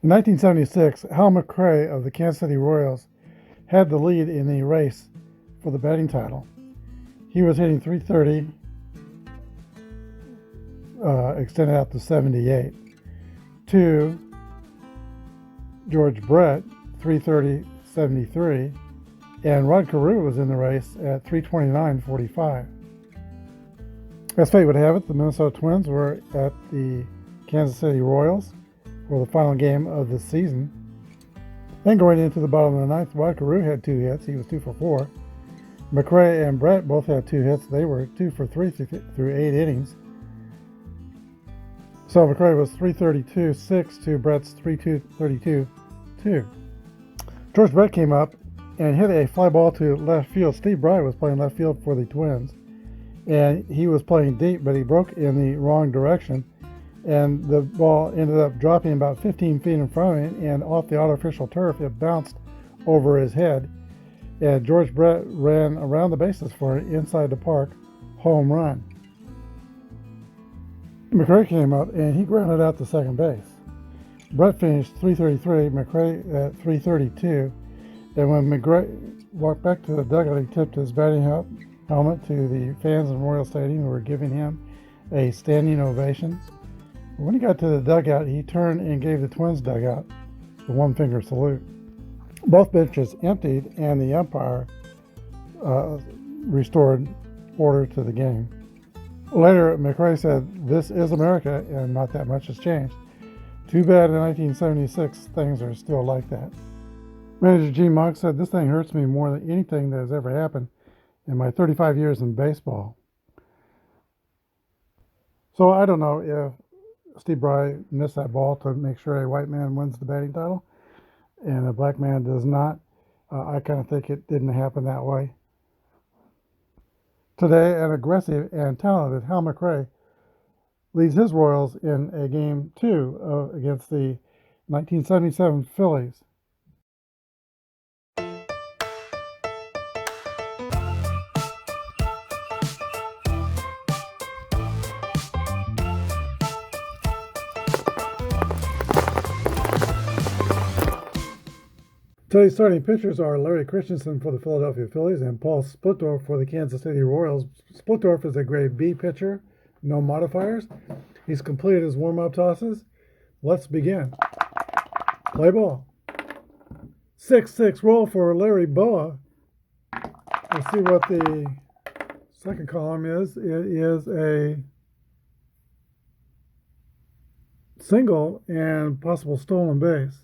In 1976, Hal McRae of the Kansas City Royals had the lead in the race for the batting title. He was hitting .330, extended out to 78. To George Brett, .330, 73. And Rod Carew was in the race at .329.45. As fate would have it, the Minnesota Twins were at the Kansas City Royals for the final game of the season. Then going into the bottom of the ninth, Rod Carew had 2 hits. He was 2 for 4. McRae and Brett both had 2 hits. They were 2 for 3 through 8 innings. So McRae was .332.6 to Brett's .332.2. George Brett came up and hit a fly ball to left field. Steve Bry was playing left field for the Twins, and he was playing deep, but he broke in the wrong direction, and the ball ended up dropping about 15 feet in front of him, and off the artificial turf, it bounced over his head, and George Brett ran around the bases for an inside the park home run. McRae came up, and he grounded out to second base. Brett finished .333, McRae at .332, and when McRae walked back to the dugout, he tipped his batting helmet to the fans in Royal Stadium who were giving him a standing ovation. When he got to the dugout, he turned and gave the Twins dugout the one-finger salute. Both benches emptied, and the umpire restored order to the game. Later, McRae said, "This is America, and not that much has changed. Too bad in 1976 things are still like that." Manager Gene Monk said, "This thing hurts me more than anything that has ever happened in my 35 years in baseball." So I don't know if Steve Bry missed that ball to make sure a white man wins the batting title and a black man does not. I kind of think it didn't happen that way. Today, an aggressive and talented Hal McRae leads his Royals in a Game 2 against the 1977 Phillies. Today's starting pitchers are Larry Christensen for the Philadelphia Phillies and Paul Splittorff for the Kansas City Royals. Splittorff is a grade B pitcher, no modifiers. He's completed his warm-up tosses. Let's begin. Play ball. 6-6 roll for Larry Boa. Let's see what the second column is. It is a single and possible stolen base.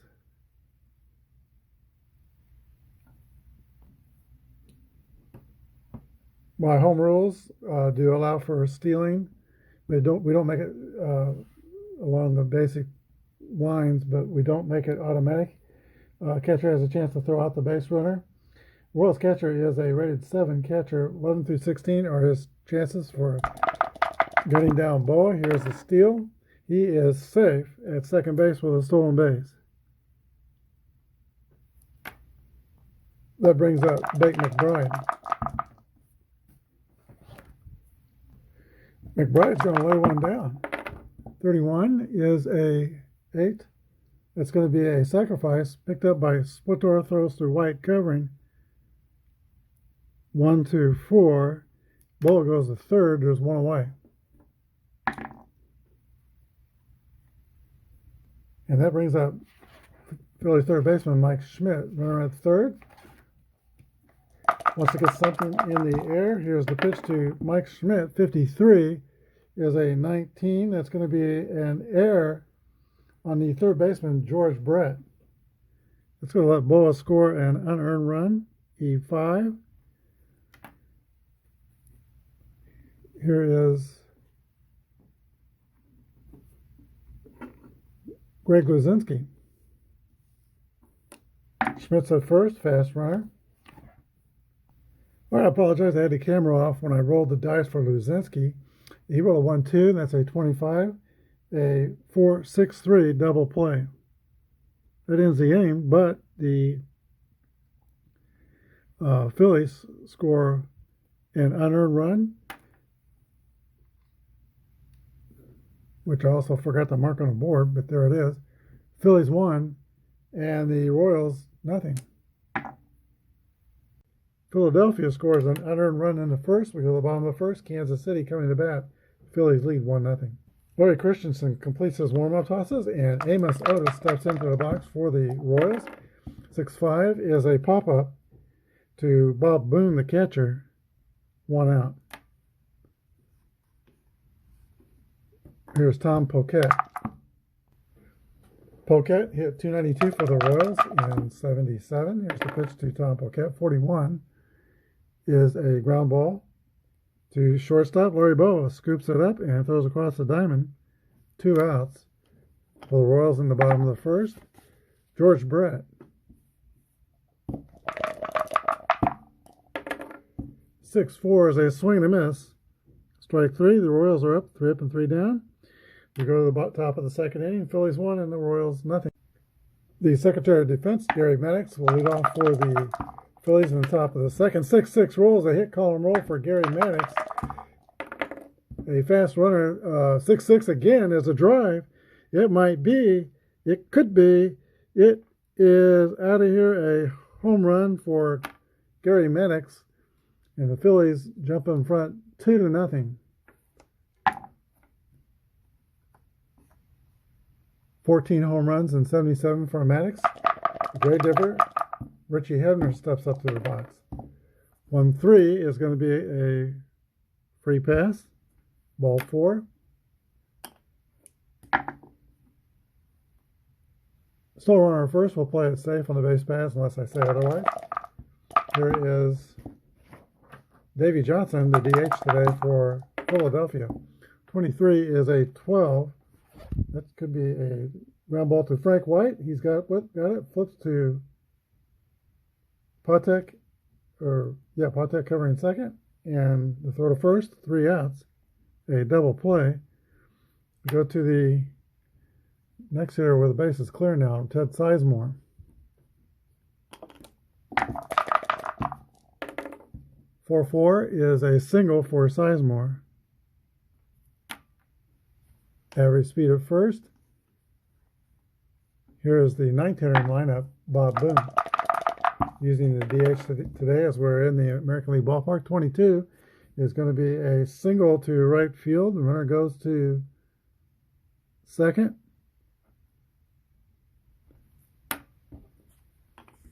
My home rules do allow for stealing. We don't make it along the basic lines, but we don't make it automatic. Catcher has a chance to throw out the base runner. Royals catcher is a rated 7 catcher. 11 through 16 are his chances for gunning down Boa. Here's the steal. He is safe at second base with a stolen base. That brings up Bake McBride. McBride's going to lay one down. 31 is a 8. That's going to be a sacrifice picked up by Splittorff, throws through white covering. 1, 2, 4. Bullet goes to third. There's one away. And that brings up Philly third baseman Mike Schmidt. Runner at third. Wants to get something in the air. Here's the pitch to Mike Schmidt. 53 is a 19. That's going to be an error on the third baseman, George Brett. That's going to let Boa score an unearned run, E5. Here is Greg Luzinski. Schmidt's at first, fast runner. All right, I apologize. I had the camera off when I rolled the dice for Luzinski. He rolled a 1-2, that's a 25, a 4-6-3 double play. That ends the inning, but the Phillies score an unearned run, which I also forgot to mark on the board, but there it is. Phillies won, and the Royals nothing. Philadelphia scores an unearned run in the first. We go to the bottom of the first. Kansas City coming to bat. Phillies lead 1-0. Larry Christensen completes his warm-up tosses, and Amos Otis steps into the box for the Royals. 6-5 is a pop-up to Bob Boone, the catcher. 1 out. Here's Tom Poquette. Poquette hit .292 for the Royals in 77. Here's the pitch to Tom Poquette. 41 is a ground ball to shortstop. Larry Boa scoops it up and throws across the diamond. 2 outs for the Royals in the bottom of the first. George Brett. 6-4 is a swing and a miss. Strike 3. The Royals are up 3 up and 3 down. We go to the top of the second inning. Phillies 1 and the Royals nothing. The Secretary of Defense, Gary Maddox, will lead off for the Phillies in the top of the second. 6-6 rolls, a hit column roll for Gary Maddox. A fast runner. 6-6 again is a drive. It might be. It could be. It is out of here, a home run for Gary Maddox. And the Phillies jump in front 2-0. 14 home runs and 77 for Maddox. Gray Dipper. Richie Hebner steps up to the box. 1-3 is going to be a free pass. Ball 4. Still runner first. We'll play it safe on the base pass unless I say otherwise. Here is Davey Johnson, the DH today for Philadelphia. 23 is a 12. That could be a ground ball to Frank White. He's got it. Flips to Patek, Patek covering second, and the throw to first. 3 outs. A double play. We go to the next hitter where the base is clear now, Ted Sizemore. "4-4 is a single for Sizemore. Average speed at first. Here is the 9th hitter in lineup, Bob Boone. Using the DH today as we're in the American League ballpark. 22 is going to be a single to right field. The runner goes to second.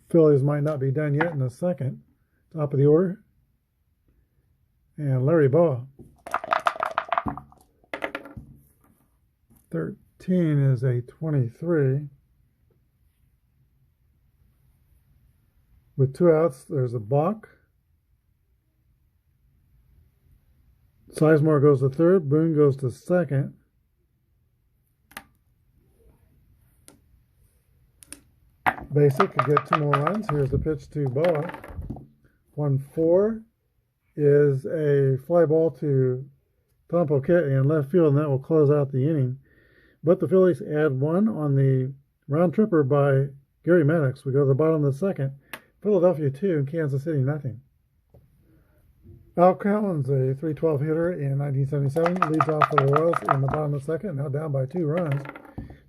Phillies might not be done yet in the second. Top of the order. And Larry Boa. 13 is a 23. With 2 outs, there's a balk. Sizemore goes to third. Boone goes to second. Basic could get 2 more runs. Here's the pitch to Boa. 1-4 is a fly ball to Tom Poquette in left field, and that will close out the inning. But the Phillies add 1 on the round tripper by Gary Maddox. We go to the bottom of the second. Philadelphia 2 and Kansas City nothing. Al Collins, a .312 hitter in 1977, leads off for the Royals in the bottom of the second, now down by 2 runs.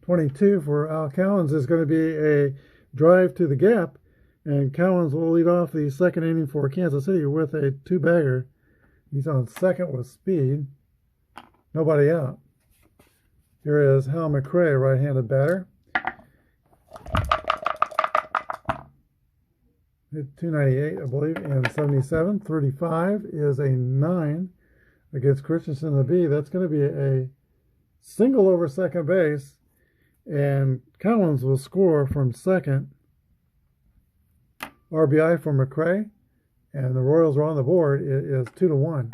22 for Al Collins is going to be a drive to the gap, and Collins will lead off the second inning for Kansas City with a 2-bagger. He's on second with speed. Nobody out. Here is Hal McRae, right-handed batter. Hit .298, I believe, in 77. 35 is a 9 against Christensen the B. That's going to be a single over second base, and Collins will score from second. RBI for McRae, and the Royals are on the board. It is 2-1.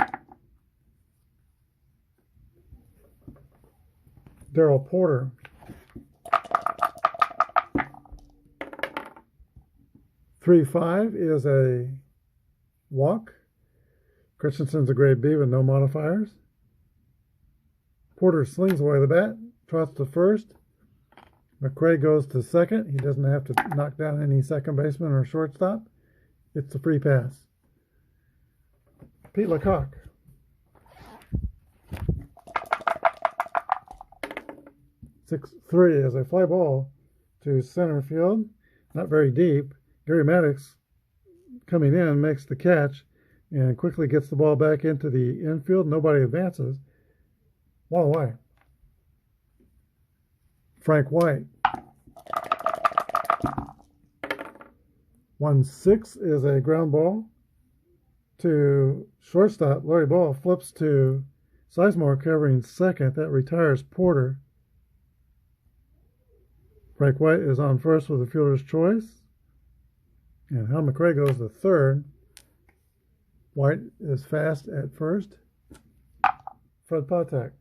Darrell Porter. .35 is a walk. Christensen's a grade B with no modifiers. Porter slings away the bat, trots to first. McRae goes to second. He doesn't have to knock down any second baseman or shortstop. It's a free pass. Pete Lecoq. .63 is a fly ball to center field, not very deep. Gary Maddox coming in makes the catch and quickly gets the ball back into the infield. Nobody advances. One away. Frank White. 1-6 is a ground ball to shortstop. Larry Ball flips to Sizemore covering second. That retires Porter. Frank White is on first with a fielder's choice. And Hal McRae goes to third. White is fast at first. Fred Patek.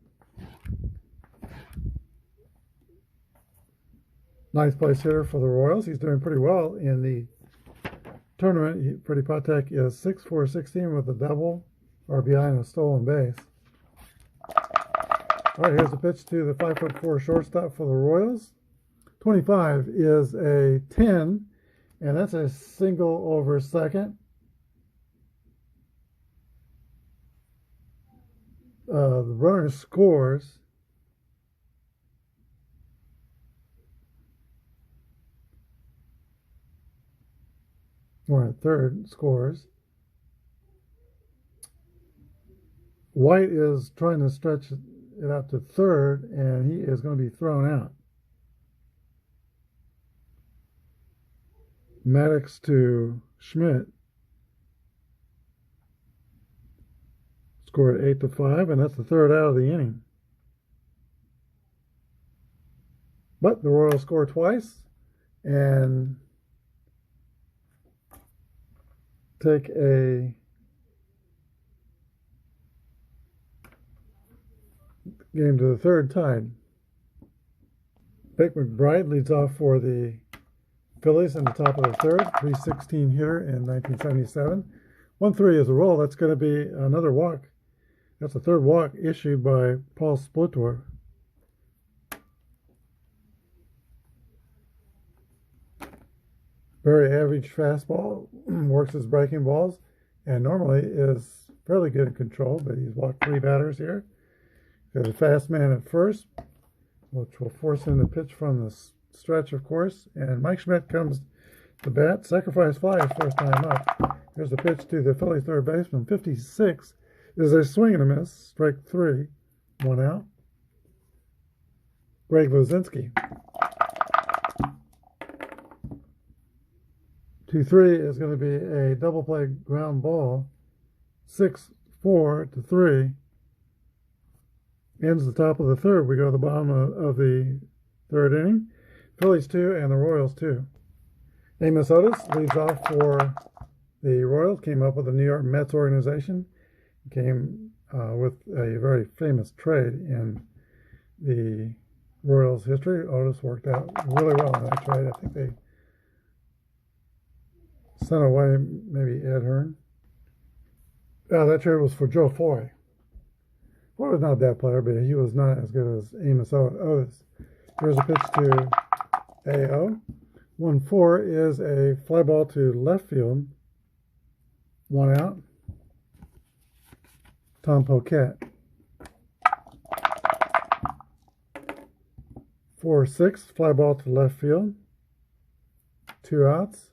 Ninth place hitter for the Royals. He's doing pretty well in the tournament. Freddie Patek is 6-for-16 with a double, RBI, and a stolen base. All right, here's the pitch to the 5'4" shortstop for the Royals. 25 is a 10, and that's a single over second. The runner scores. Or at third, scores. White is trying to stretch it out to third, and he is going to be thrown out. Maddox to Schmidt. Scored 8-5, and that's the third out of the inning. But the Royals score twice, and take a game to the third tied. Vic McBride leads off for the Phillies in the top of the third, 316 hitter in 1977. 1-3 is a roll. That's going to be another walk. That's the third walk issued by Paul Splitor. Very average fastball, works his breaking balls, and normally is fairly good in control, but he's walked 3 batters here. Got a fast man at first, which will force him to pitch from the stretch, of course, and Mike Schmidt comes to bat. Sacrifice fly his first time up. Here's the pitch to the Phillies third baseman. 56 is a swing and a miss, strike 3, 1 out. Greg Luzinski. 2-3 is going to be a double play ground ball. 6-4-3. Ends the top of the third. We go to the bottom of the third inning. Phillies 2 and the Royals 2. Amos Otis leads off for the Royals. Came up with the New York Mets organization. Came with a very famous trade in the Royals' history. Otis worked out really well in that trade. I think they sent away maybe Ed Hearn. That trade was for Joe Foy. Foy was not a bad player, but he was not as good as Amos Otis. Here's a pitch to A.O. 1-4 is a fly ball to left field. 1 out. Tom Poquette. 4-6, fly ball to left field. 2 outs.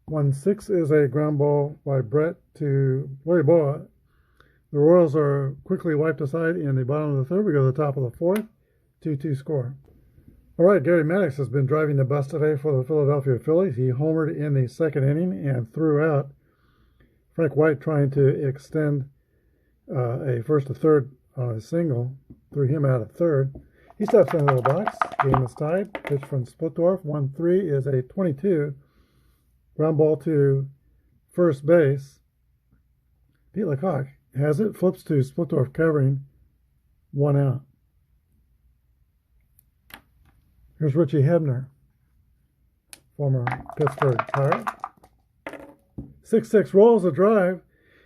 One 6 is a ground ball by Brett to Larry Boa. The Royals are quickly wiped aside in the bottom of the third. We go to the top of the fourth. 2-2 score. All right, Gary Maddox has been driving the bus today for the Philadelphia Phillies. He homered in the second inning and threw out. Frank White trying to extend a first to third on a single. Threw him out at third. He steps into the box. Game is tied. Pitch from Splitdorf. 1-3 is a 22. Ground ball to first base. Pete Lecoq has it. Flips to Splitdorf covering. 1 out. Here's Richie Hebner, former Pittsburgh Pirate. 6-6 rolls a drive.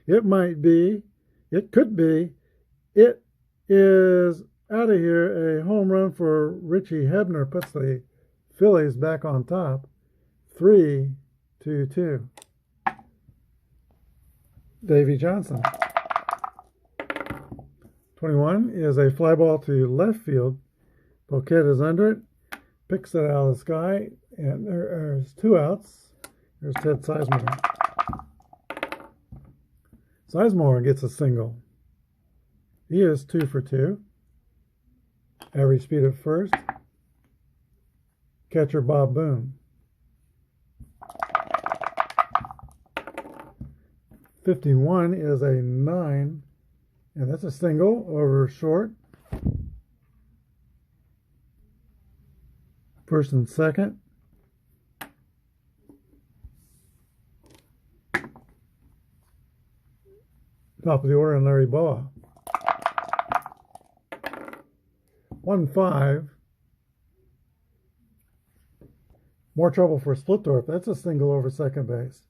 It might be. It could be. It is out of here. A home run for Richie Hebner puts the Phillies back on top. 3-2. Davey Johnson. 21 is a fly ball to left field. Poquet is under it, picks it out of the sky, and there's 2 outs. There's Ted Sizemore. Sizemore gets a single. He is 2 for 2. Average speed at first. Catcher Bob Boone. 51 is a 9, and that's a single over short. First and second. Top of the order, and Larry Baugh. 1-5. More trouble for Splittorff. That's a single over second base.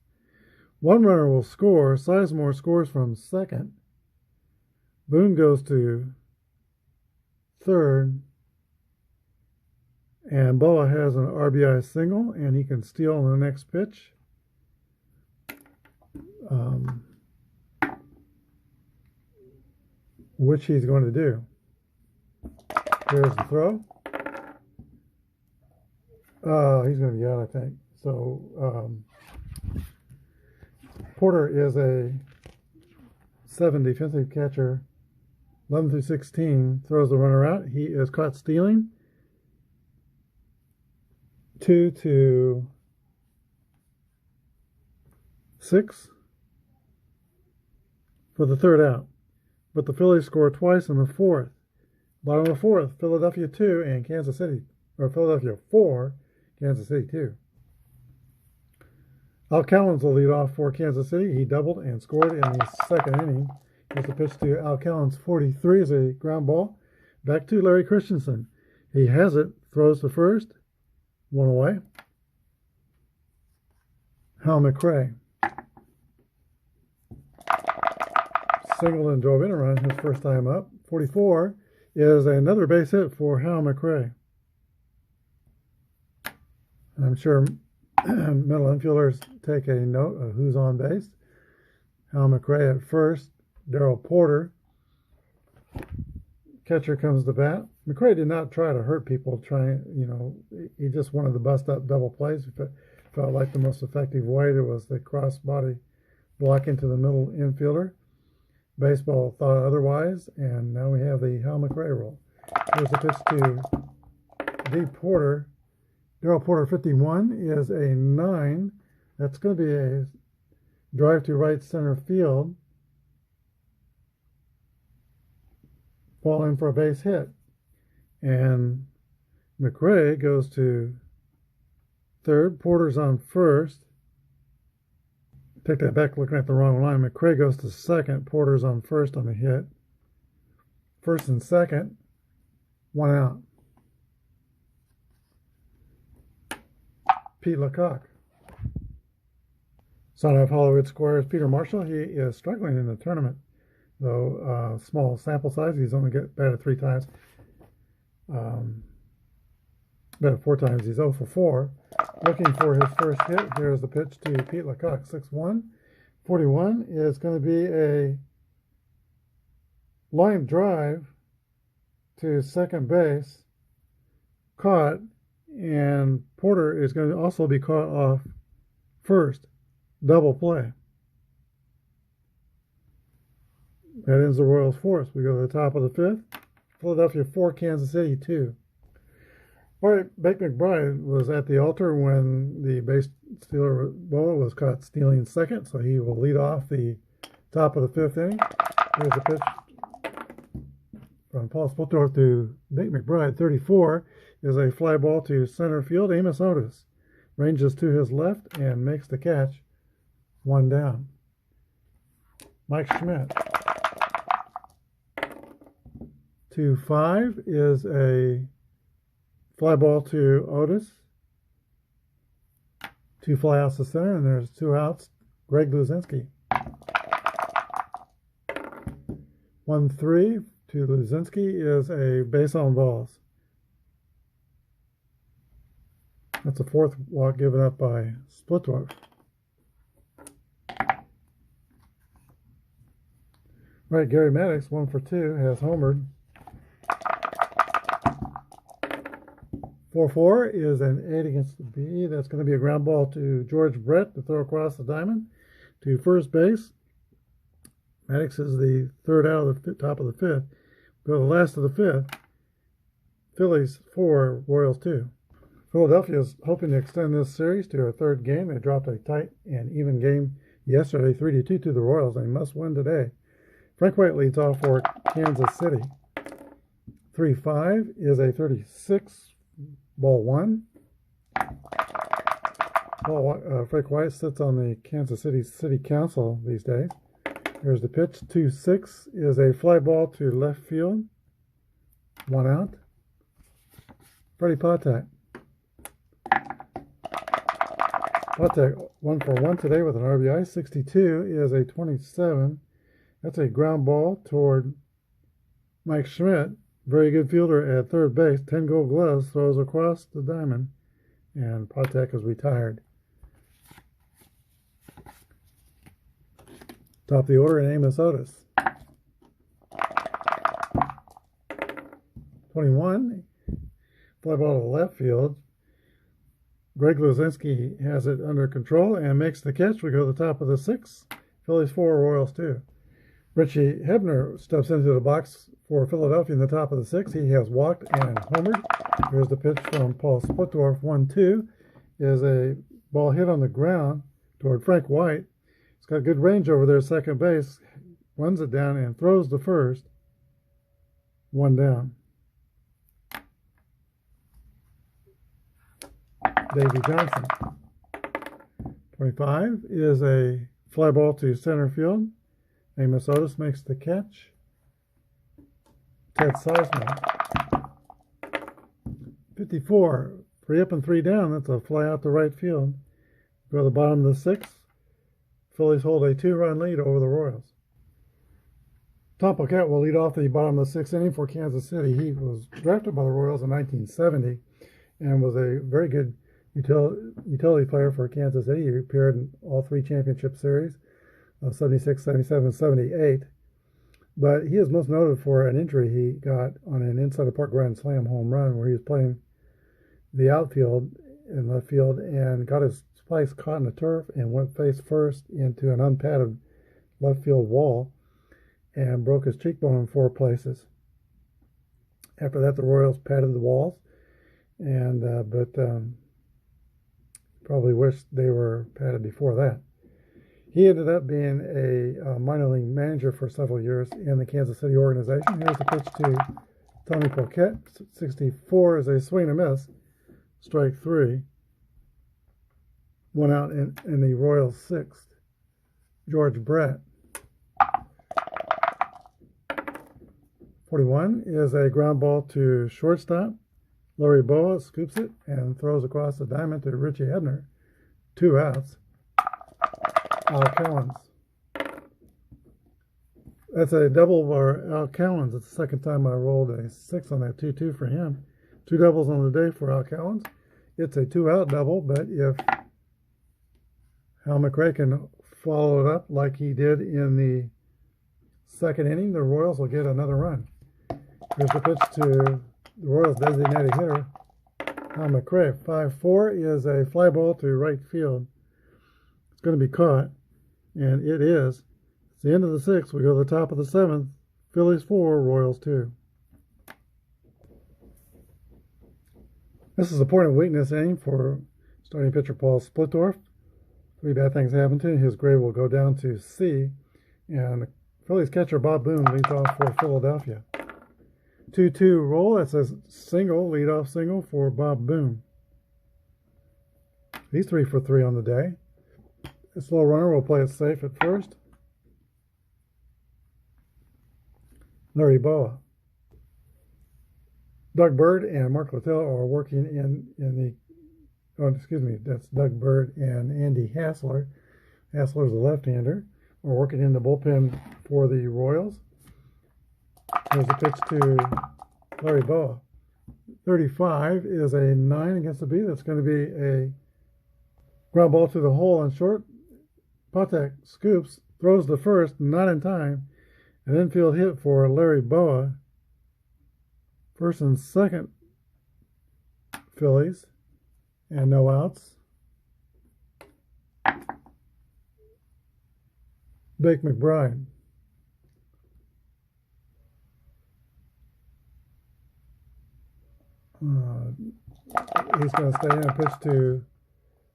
1 runner will score. Sizemore scores from second. Boone goes to third. And Baugh has an RBI single, and he can steal on the next pitch. Which he's going to do. Here's the throw. He's going to be out, I think. So Porter is a 7 defensive catcher. 11 through 16 throws the runner out. He is caught stealing. 2 to 6 for the third out. But the Phillies score twice in the fourth. Bottom of the fourth, Philadelphia 2 and Kansas City, or Philadelphia 4, Kansas City 2. Al Callens will lead off for Kansas City. He doubled and scored in the second inning. Here's a pitch to Al Callens. 43 is a ground ball. Back to Larry Christensen. He has it, throws to first. 1 away. Hal McRae. Singled and drove in a run his first time up. 44 is another base hit for Hal McRae. I'm sure middle infielders take a note of who's on base. Hal McRae at first. Darrell Porter. Catcher comes to bat. McRae did not try to hurt people. He just wanted to bust up double plays. Felt like the most effective way was the cross body block into the middle infielder. Baseball thought otherwise, and now we have the Hal McRae rule. Here's a pitch to D. Porter. Darrell Porter, 51, is a 9. That's going to be a drive to right center field. Fall in for a base hit. And McRae goes to third. Porter's on first. Take that back, looking at the wrong line. McRae goes to second. Porter's on first on the hit. First and second. 1 out. Pete Lecoq. Son of Hollywood Square's Peter Marshall. He is struggling in the tournament, though small sample size. He's only batted 3 times. Batted 4 times. He's 0 for 4. Looking for his first hit. Here's the pitch to Pete Lecoq. 6-1. 41 is going to be a line drive to second base. Caught. And Porter is going to also be caught off first. Double play. That ends the Royals' fourth. We go to the top of the 5th. Philadelphia 4, Kansas City 2. All right, Bake McBride was at the altar when the base stealer ball was caught stealing second, so he will lead off the top of the 5th inning. Here's a pitch from Paul Splittorff to Bake McBride. 34 is a fly ball to center field. Amos Otis ranges to his left and makes the catch. 1 down. Mike Schmidt. 2-5 is a fly ball to Otis. 2 flyouts to center, and there's 2 outs. Greg Luzinski. 1-3 to Luzinski is a base on balls. That's a 4th walk given up by Splittorff. Right, Gary Maddox, 1 for 2, has homered. 4-4 is an 8 against the B. That's going to be a ground ball to George Brett to throw across the diamond to first base. Maddox is the third out of the top of the fifth. Go to the last of the fifth. Phillies 4, Royals 2. Philadelphia is hoping to extend this series to a third game. They dropped a tight and even game yesterday, 3-2 to the Royals. They must win today. Frank White leads off for Kansas City. 3-5 is a 36, ball 1. Frank White sits on the Kansas City Council these days. Here's the pitch. 2-6 is a fly ball to left field. 1 out. Freddie Patek. Patek 1 for 1 today with an RBI. 62 is a 27. That's a ground ball toward Mike Schmidt. Very good fielder at third base. 10 gold gloves. Throws across the diamond. And Patek is retired. Top of the order, and Amos Otis. 21. Fly ball to the left field. Greg Luzinski has it under control and makes the catch. We go to the top of the 6th. Phillies 4, Royals 2. Richie Hebner steps into the box for Philadelphia in the top of the 6th. He has walked and homered. Here's the pitch from Paul Splitdorf. 1-2 is a ball hit on the ground toward Frank White. He's got good range over there, second base. Runs it down and throws the first. 1 down. Davey Johnson. 25 is a fly ball to center field. Amos Otis makes the catch. Ted Sizemore. 54, 3 up and 3 down. That's a fly out to right field. Go to the bottom of the 6th. Phillies hold a 2-run lead over the Royals. Tom Poquette will lead off the bottom of the 6th inning for Kansas City. He was drafted by the Royals in 1970 and was a very good utility player for Kansas City. He appeared in all 3 championship series, 76, 77, 78. But he is most noted for an injury he got on an inside the park grand slam home run where he was playing the outfield in left field and got his splice caught in the turf and went face first into an unpadded left field wall and broke his cheekbone in 4 places. After that, the Royals padded the walls, and but probably wished they were padded before that. He ended up being a minor league manager for several years in the Kansas City organization. Here's the pitch to Tony Poquette. 64 is a swing and miss. Strike 3. 1 out in the Royals 6th. George Brett. 41 is a ground ball to shortstop. Larry Boa scoops it and throws across the diamond to Richie Hebner. 2 outs. Al Cowens. That's a double for Al Cowens. It's the second time I rolled a 6 on that 2-2 for him. 2 doubles on the day for Al Cowens. It's a 2-out double, but if Hal McRae can follow it up like he did in the 2nd inning, the Royals will get another run. Here's the pitch to the Royals' designated hitter, Hal McRae. 5-4 is a fly ball to right field. It's going to be caught, and it is. It's the end of the 6th. We go to the top of the 7th. Phillies 4, Royals 2. This is a point of weakness inning for starting pitcher Paul Splitdorf. 3 bad things happened to him. His grade will go down to C. And the Phillies catcher Bob Boone leads off for Philadelphia. 2-2 roll. That's a single, leadoff single for Bob Boone. He's 3 for 3 on the day. A slow runner will play it safe at first. Larry Boa. Doug Bird and Mark Littell are working in the, that's Doug Bird and Andy Hassler. Hassler's a left-hander. Are working in the bullpen for the Royals. There's a pitch to Larry Boa. 35 is a 9 against the B. That's going to be a ground ball to the hole and short. Patek scoops, throws the first, not in time, An infield hit for Larry Boa. First and second Phillies, and no outs. Blake McBride. He's going to stay in and pitch to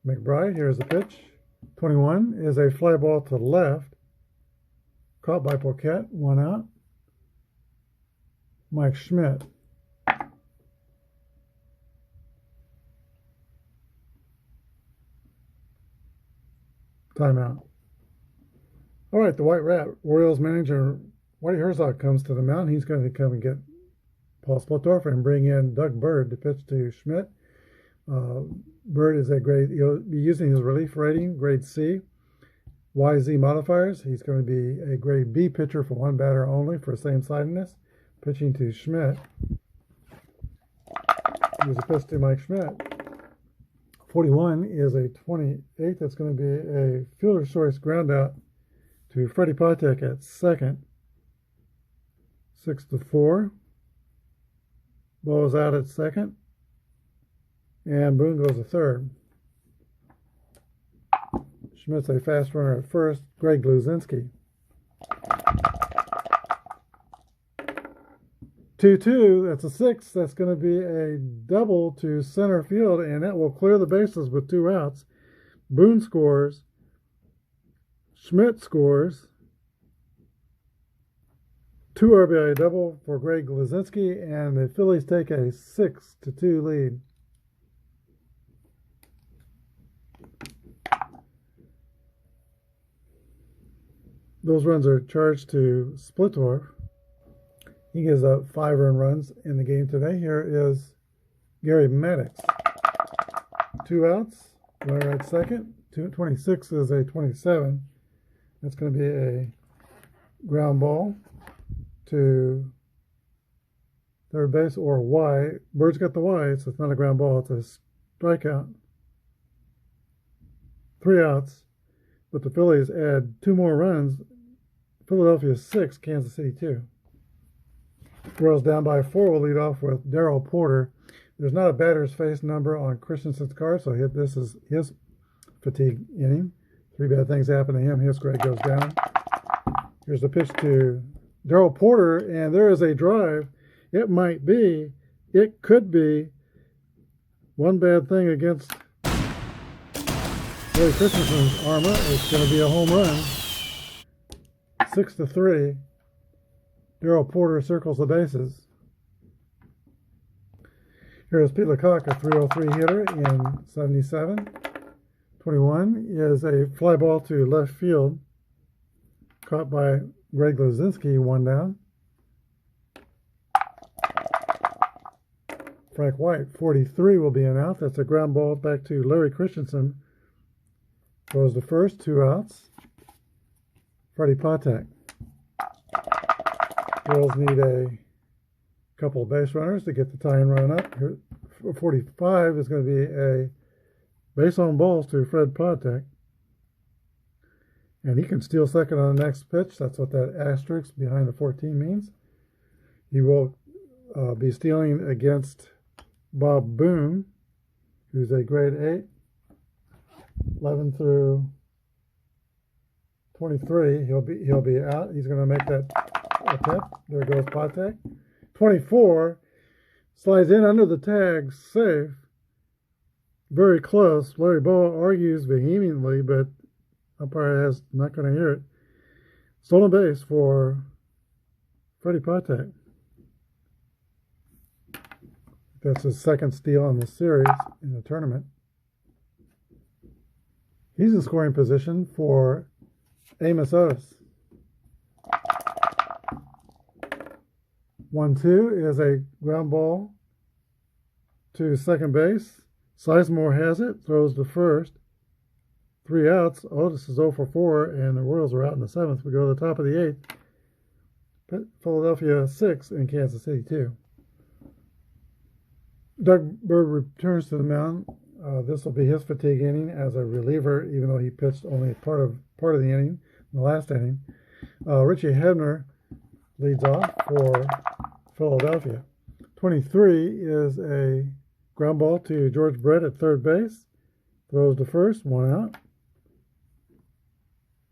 McBride. Here's the pitch. 21 is a fly ball to the left. Caught by Poquette. 1 out. Mike Schmidt. Timeout. All right, the White Rat. Orioles manager Whitey Herzog comes to the mound. He's going to come and get Paul Splittorff and bring in Doug Bird to pitch to Schmidt. Bird is a grade, he'll be using his relief rating, grade C. YZ modifiers. He's going to be a grade B pitcher for one batter only for same-sidedness. Pitching to Schmidt. Here's a pitch to Mike Schmidt. 41 is a 28. That's going to be a fielder's choice ground out to Freddie Patek at second. 6-4. Ball is out at second. And Boone goes to third. Schmidt's a fast runner at first. Greg Luzinski. 2-2, that's a 6. That's going to be a double to center field, and that will clear the bases with 2 outs. Boone scores. Schmidt scores. 2 RBI double for Greg Luzinski, and the Phillies take a 6-2 lead. Those runs are charged to Splittorff. He gives up 5 earned runs in the game today. Here is Gary Maddox. 2 outs, runner at second. 26 is a 27. That's going to be a ground ball to third base or Y. Bird's got the Y, so it's not a ground ball. It's a strikeout. 3 outs, but the Phillies add 2 more runs. Philadelphia 6, Kansas City 2. Royals down by 4 will lead off with Darrell Porter. There's not a batter's face number on Christensen's card, so this is his fatigue inning. 3 bad things happen to him. His grade goes down. Here's the pitch to Darrell Porter, and there is a drive. It could be one bad thing against Larry Christensen's armor. It's going to be a home run. 6-3. Darrell Porter circles the bases. Here's Pete Lecoq, a 303 hitter in 77. 21 is a fly ball to left field. Caught by Greg Luzinski, 1 down. Frank White, 43 will be an out. That's a ground ball back to Larry Christensen. Goes to first, 2 outs. Freddie Patek. Royals need a couple of base runners to get the tie-in run up. Here, 45 is going to be a base on balls to Fred Patek. And he can steal second on the next pitch. That's what that asterisk behind the 14 means. He will be stealing against Bob Boone, who's a grade 8. 11 through 23, he'll be out. He's going to make that attempt. There goes Patek. 24 slides in under the tag, safe. Very close. Larry Boa argues vehemently, but umpire is not going to hear it. Stolen base for Freddie Patek. That's his second steal in the series in the tournament. He's in scoring position for Amos Otis. 1-2 is a ground ball to second base. Sizemore has it, throws to first. 3 outs. Otis is 0 for 4, and the Royals are out in the 7th. We go to the top of the 8th. Philadelphia 6 and Kansas City 2. Doug Bird returns to the mound. This will be his fatigue inning as a reliever, even though he pitched only part of the inning, in the last inning. Richie Hebner leads off for Philadelphia. 23 is a ground ball to George Brett at third base. Throws to first, one out.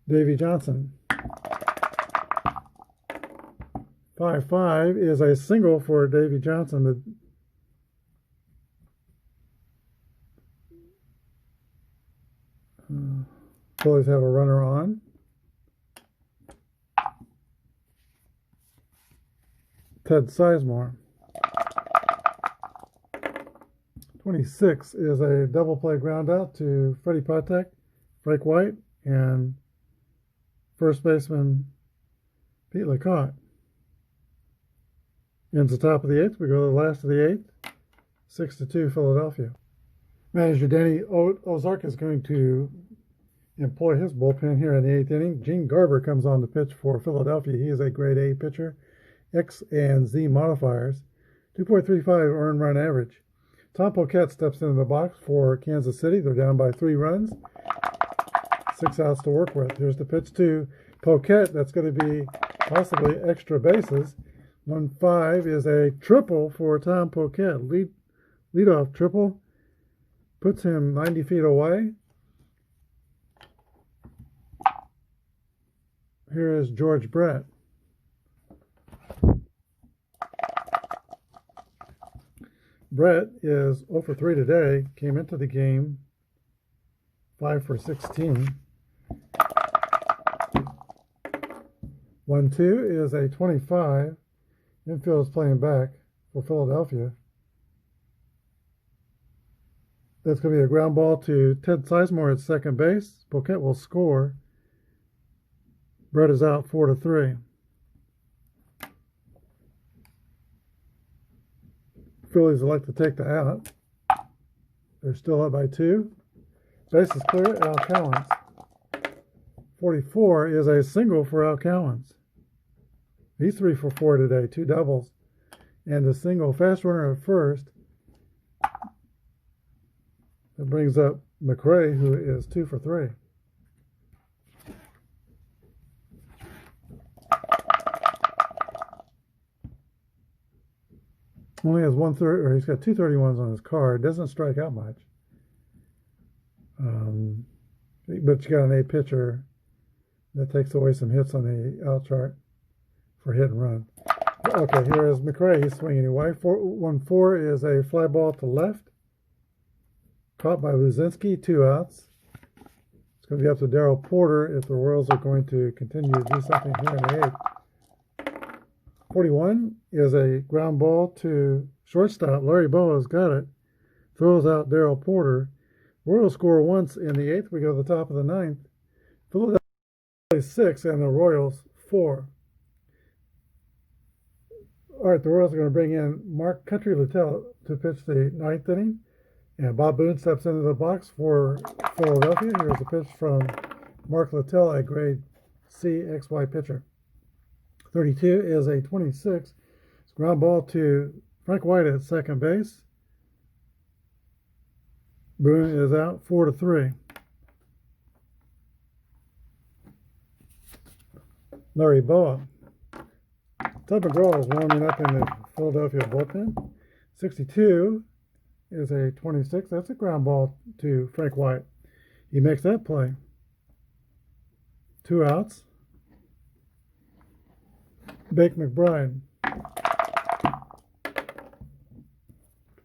Davy Johnson. 5-5 is a single for Davy Johnson. The Phillies have a runner on. Ted Sizemore. 26 is a double play ground out to Freddie Patek, Frank White, and first baseman Pete LeCotte. Ends the top of the eighth. We go to the last of the eighth. 6-2 Philadelphia. Manager Danny Ozark is going to employ his bullpen here in the eighth inning. Gene Garber comes on the pitch for Philadelphia. He is a grade A pitcher. X and Z modifiers. 2.35 earned run average. Tom Poquette steps into the box for Kansas City. They're down by 3 runs. 6 outs to work with. Here's the pitch to Poquette. That's going to be possibly extra bases. 1-5 is a triple for Tom Poquette. Leadoff triple. Puts him 90 feet away. Here is George Brett. Brett is 0 for 3 today. Came into the game 5 for 16. 1-2 is a 25. Infield is playing back for Philadelphia. That's going to be a ground ball to Ted Sizemore at second base. Poquette will score. Brett is out 4-3. Phillies elect to take the out. They're still up by 2. Base is clear. Al Cowens. 44 is a single for Al Cowens. He's 3 for 4 today, 2 doubles, and a single. Fast runner at first. That brings up McRae, who is 2 for 3. Only has he's got 2 31s on his card. Doesn't strike out much. But you got an A pitcher that takes away some hits on the out chart for hit and run. Okay, here is McRae. He's swinging away. 1-4 is a fly ball to left. Caught by Luzinski. 2 outs. It's going to be up to Darrell Porter if the Royals are going to continue to do something here in the eighth. 41 is a ground ball to shortstop. Larry Boa's got it. Throws out Darrell Porter. Royals score once in the eighth. We go to the top of the ninth. Philadelphia 6 and the Royals 4. All right, the Royals are going to bring in Mark Country Littell to pitch the ninth inning. And Bob Boone steps into the box for Philadelphia. Here's a pitch from Mark Littell, a grade C XY pitcher. 32 is a 26. It's ground ball to Frank White at second base. Boone is out 4-3. Larry Boa. Todd McGraw is warming up in the Philadelphia bullpen. 62 is a 26. That's a ground ball to Frank White. He makes that play. 2 outs. Bake McBride.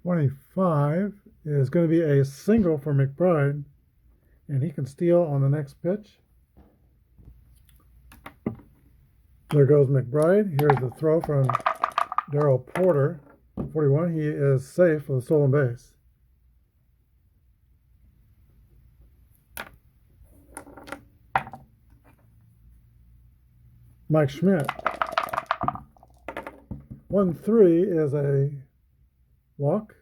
25 is going to be a single for McBride, and he can steal on the next pitch. There goes McBride. Here's the throw from Darrell Porter. 41. He is safe for the stolen base. Mike Schmidt. 1-3 is a walk.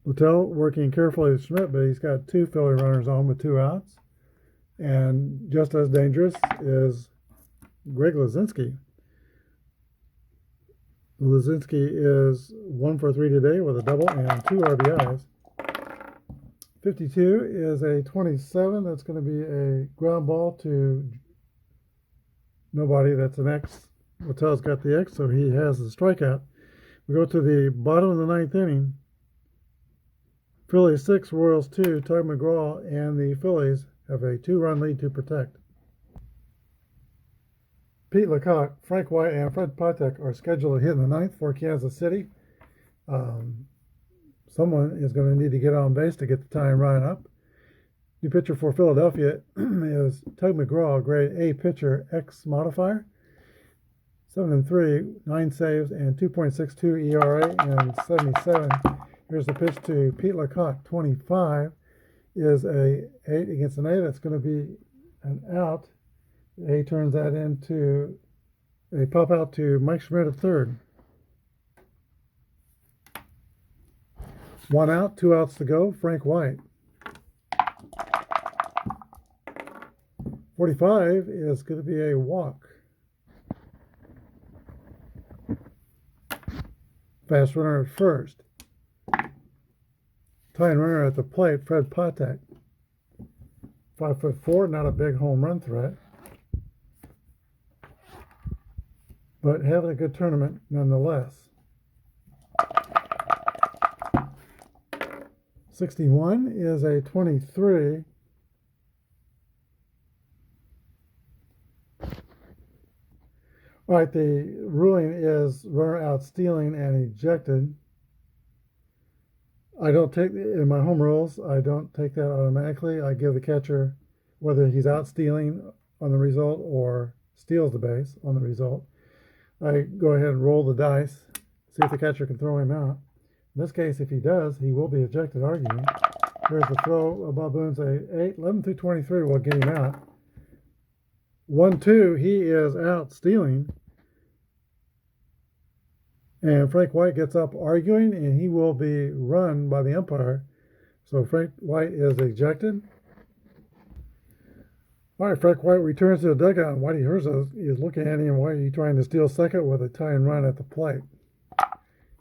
Littell working carefully with Schmidt, but he's got 2 Philly runners on with 2 outs. And just as dangerous is Greg Luzinski. Luzinski is 1 for 3 today with a double and 2 RBIs. 52 is a 27. That's going to be a ground ball to Nobody. That's an X. Littell's got the X, so he has the strikeout. We go to the bottom of the ninth inning. Phillies 6, Royals 2. Tug McGraw and the Phillies have a 2-run lead to protect. Pete LaCock, Frank White, and Fred Patek are scheduled to hit in the ninth for Kansas City. Someone is going to need to get on base to get the tying run up. New pitcher for Philadelphia is Tug McGraw, grade A pitcher, X modifier. 7-3, 9 saves, and 2.62 ERA and 77. Here's the pitch to Pete LaCock, 25, is a 8 against an A. That's going to be an out. A turns that into a pop out to Mike Schmidt at third. 1 out, 2 outs to go. Frank White. 45 is going to be a walk. Fast runner at first. Tying runner at the plate, Fred Patek. 5'4", not a big home run threat, but having a good tournament nonetheless. 61 is a 23. All right, the ruling is runner out stealing and ejected. I don't take, in my home rules, I don't take that automatically. I give the catcher, whether he's out stealing on the result or steals the base on the result, I go ahead and roll the dice, see if the catcher can throw him out. In this case, if he does, he will be ejected, arguing. Here's the throw of Bob Boone's a 8, 11 through 23 will get him out. 1-2, he is out stealing. And Frank White gets up arguing, and he will be run by the umpire. So Frank White is ejected. All right, Frank White returns to the dugout, and Whitey Herzog is looking at him. Why are you trying to steal second with a tie and run at the plate?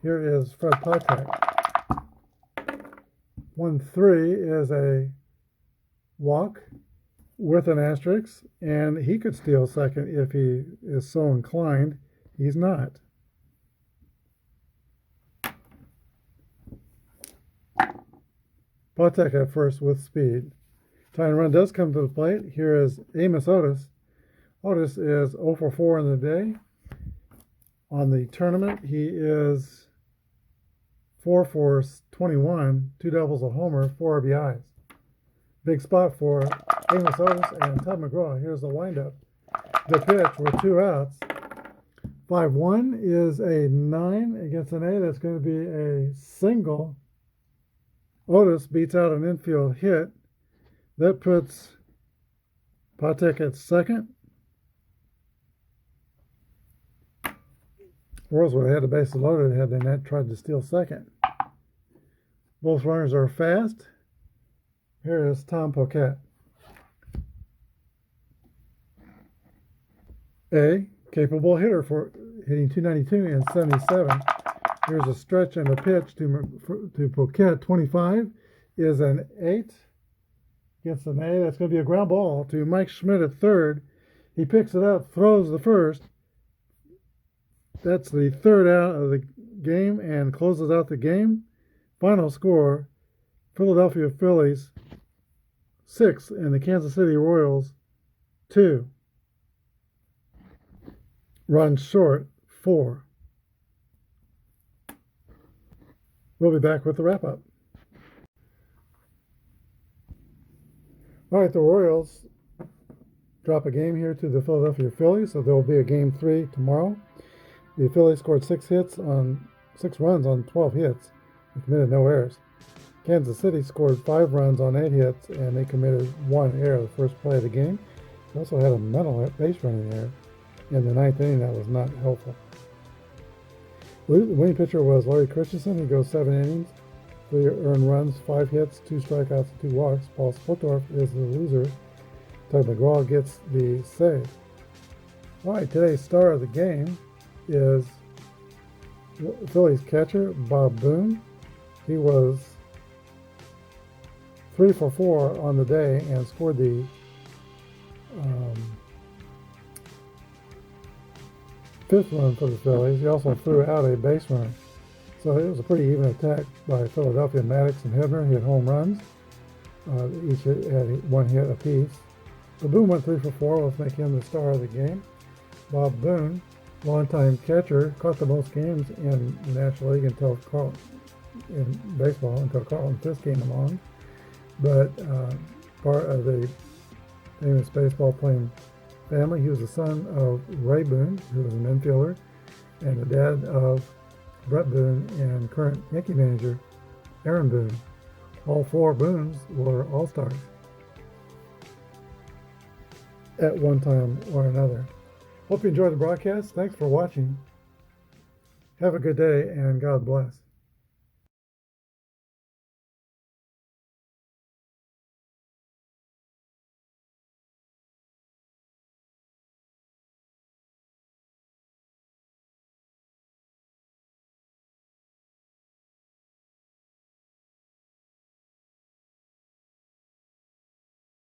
Here is Fred Patek. 1-3 is a walk with an asterisk, and he could steal second if he is so inclined. He's not. Patek at first with speed. Tying run does come to the plate. Here is Amos Otis. Otis is 0 for 4 in the day. On the tournament, he is 4 for 21, 2 doubles, a homer, 4 RBIs. Big spot for Amos Otis and Todd McGraw. Here's the windup. The pitch with 2 outs. 5-1 is a 9 against an A. That's going to be a single. Otis beats out an infield hit. That puts Patek at second. Royals would have had the bases loaded had they not tried to steal second. Both runners are fast. Here is Tom Poquette. A capable hitter for hitting 292 and 77. Here's a stretch and a pitch to Poquette. 25 is an 8 against an A. That's going to be a ground ball to Mike Schmidt at third. He picks it up, throws the first. That's the third out of the game and closes out the game. Final score, Philadelphia Phillies 6 and the Kansas City Royals 2. Runs short 4. We'll be back with the wrap-up. All right, the Royals drop a game here to the Philadelphia Phillies, so there will be a game 3 tomorrow. The Phillies scored 6 runs on 12 hits and committed no errors. Kansas City scored 5 runs on 8 hits, and they committed 1 error the first play of the game. They also had a mental base running error in the 9th inning that was not helpful. The winning pitcher was Larry Christensen. He goes 7 innings, 3 earned runs, 5 hits, 2 strikeouts, and 2 walks. Paul Splittorff is the loser. Tug McGraw gets the save. All right, today's star of the game is Phillies catcher Bob Boone. He was 3 for 4 on the day and scored the fifth run for the Phillies. He also threw out a base runner. So it was a pretty even attack by Philadelphia. Maddox and Hebner hit home runs. Each had one hit apiece. But Boone went 3 for 4. Let's make him the star of the game. Bob Boone, longtime catcher, caught the most games in the National League in baseball until Carlton Fisk came along. But part of the famous baseball playing family, he was the son of Ray Boone, who was an infielder, and the dad of Brett Boone and current Yankee manager Aaron Boone. All 4 Boones were all-stars at one time or another. Hope you enjoyed the broadcast. Thanks for watching. Have a good day and God bless.